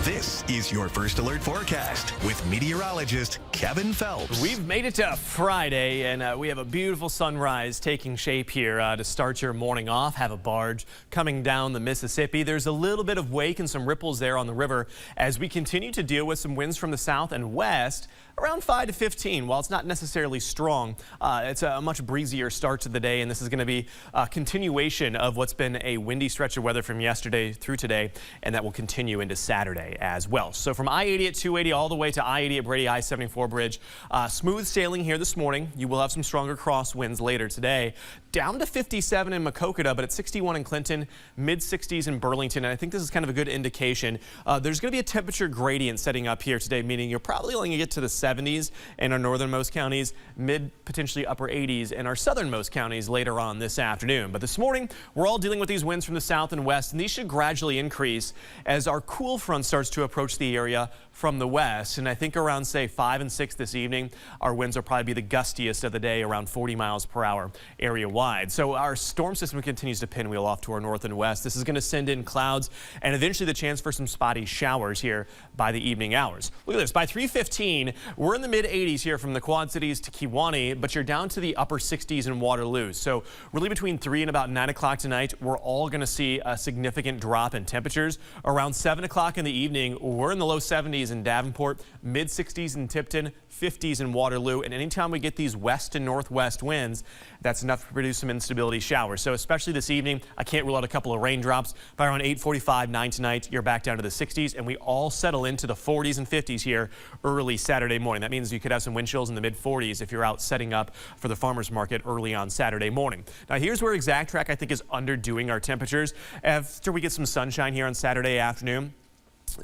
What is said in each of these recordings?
This is your First Alert forecast with meteorologist Kevin Phelps. We've made it to Friday, and we have a beautiful sunrise taking shape here to start your morning off. Have a barge coming down the Mississippi. There's a little bit of wake and some ripples there on the river as we continue to deal with some winds from the south and west. Around 5 to 15. While it's not necessarily strong, it's a much breezier start to the day, and this is going to be a continuation of what's been a windy stretch of weather from yesterday through today, and that will continue into Saturday as well. So from I-80 at 280 all the way to I-80 at Brady I-74 bridge, smooth sailing here this morning. You will have some stronger crosswinds later today. Down to 57 in Maquoketa, but at 61 in Clinton, mid-60s in Burlington, and I think this is kind of a good indication. There's going to be a temperature gradient setting up here today, meaning you're probably only going to get to the 70s in our northernmost counties, mid, potentially upper 80s in our southernmost counties later on this afternoon. But this morning, we're all dealing with these winds from the south and west, and these should gradually increase as our cool front starts to approach the area from the west. And I think around, say, 5 and 6 this evening, our winds will probably be the gustiest of the day, around 40 miles per hour area-wide. So our storm system continues to pinwheel off to our north and west. This is going to send in clouds and eventually the chance for some spotty showers here by the evening hours. Look at this. By 3:15, we're in the mid-80s here from the Quad Cities to Kewanee, but you're down to the upper 60s in Waterloo. So really between 3 and about 9 o'clock tonight, we're all going to see a significant drop in temperatures. Around 7 o'clock in the evening, we're in the low 70s in Davenport, mid-60s in Tipton, 50s in Waterloo, and anytime we get these west and northwest winds, that's enough to produce some instability showers. So especially this evening, I can't rule out a couple of raindrops. By around 8:45, 9 tonight, you're back down to the 60s, and we all settle into the 40s and 50s here early Saturday morning. That means you could have some wind chills in the mid-40s if you're out setting up for the farmers market early on Saturday morning. Now here's where Exact Track I think is underdoing our temperatures. After we get some sunshine here on Saturday afternoon,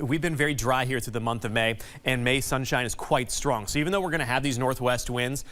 we've been very dry here through the month of May, and May sunshine is quite strong. So even though we're going to have these northwest winds,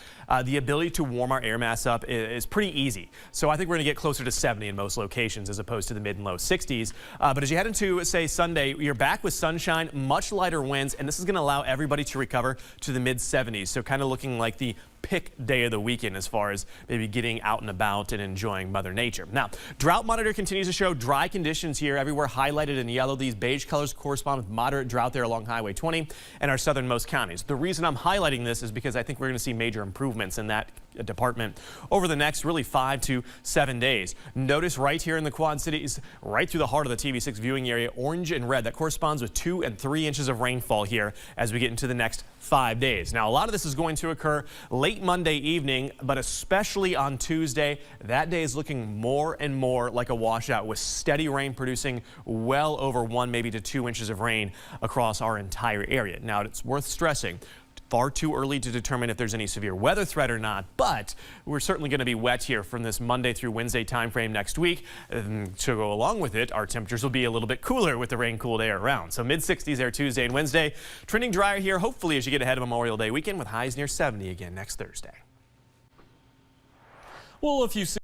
the ability to warm our air mass up is pretty easy. So I think we're going to get closer to 70 in most locations as opposed to the mid and low 60s. But as you head into, say, Sunday, you're back with sunshine, much lighter winds, and this is going to allow everybody to recover to the mid 70s. So kind of looking like the pick day of the weekend as far as maybe getting out and about and enjoying Mother Nature. Now, drought monitor continues to show dry conditions here everywhere highlighted in yellow. These beige colors correspond with moderate drought there along Highway 20 and our southernmost counties. The reason I'm highlighting this is because I think we're going to see major improvements in that department over the next really 5 to 7 days. Notice right here in the Quad Cities, right through the heart of the TV6 viewing area, orange and red. That corresponds with 2 and 3 inches of rainfall here as we get into the next 5 days. Now, a lot of this is going to occur late Monday evening, but especially on Tuesday. That day is looking more and more like a washout with steady rain producing well over 1, maybe to 2 inches of rain across our entire area. Now, it's worth stressing, far too early to determine if there's any severe weather threat or not, but we're certainly going to be wet here from this Monday through Wednesday timeframe next week. And to go along with it, our temperatures will be a little bit cooler with the rain-cooled air around. So mid-60s there Tuesday and Wednesday. Trending drier here, hopefully, as you get ahead of Memorial Day weekend with highs near 70 again next Thursday. Well, if you